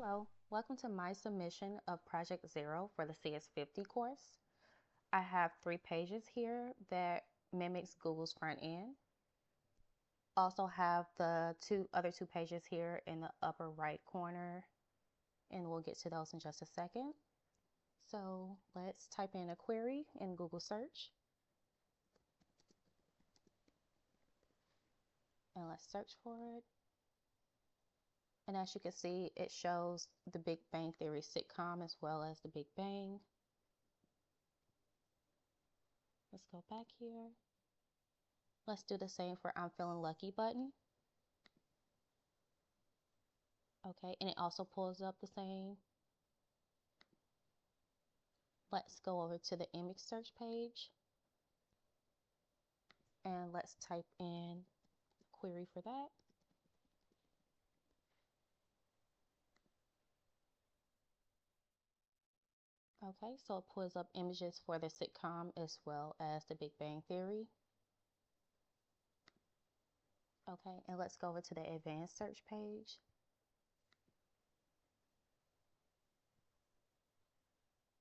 Hello, welcome to my submission of Project Zero for the CS50 course. I have 3 pages here that mimics Google's front end. Also have the other two pages here in the upper right corner, and we'll get to those in just a second. So let's type in a query in Google search. And let's search for it. And as you can see, it shows the Big Bang Theory sitcom as well as the Big Bang. Let's go back here. Let's do the same for I'm Feeling Lucky button. Okay, and it also pulls up the same. Let's go over to the image search page. And let's type in a query for that. Okay, so it pulls up images for the sitcom as well as the Big Bang Theory. Okay, and let's go over to the advanced search page.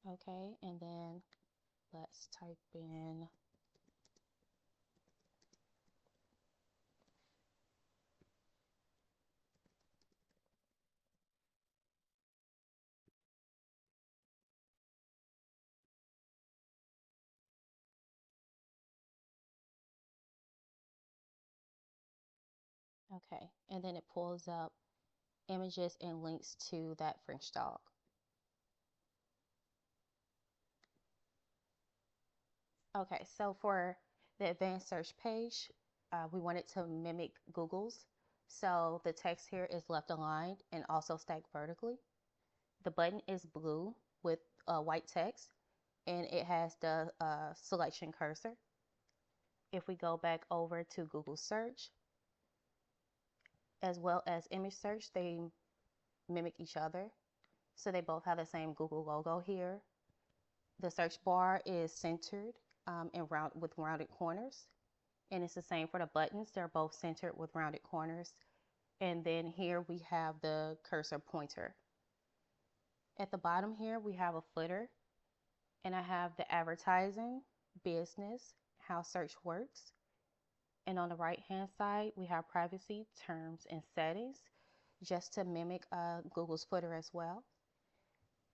Okay, and then let's type in okay, and then it pulls up images and links to that French dog. Okay, so for the advanced search page, we want it to mimic Google's. So the text here is left aligned and also stacked vertically. The button is blue with white text, and it has the selection cursor. If we go back over to Google search, as well as image search, they mimic each other. So they both have the same Google logo here. The search bar is centered with rounded corners. And it's the same for the buttons. They're both centered with rounded corners. And then here we have the cursor pointer. At the bottom here, we have a footer. And I have the advertising, business, how search works. And on the right-hand side, we have privacy, terms, and settings, just to mimic Google's footer as well.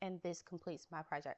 And this completes my project.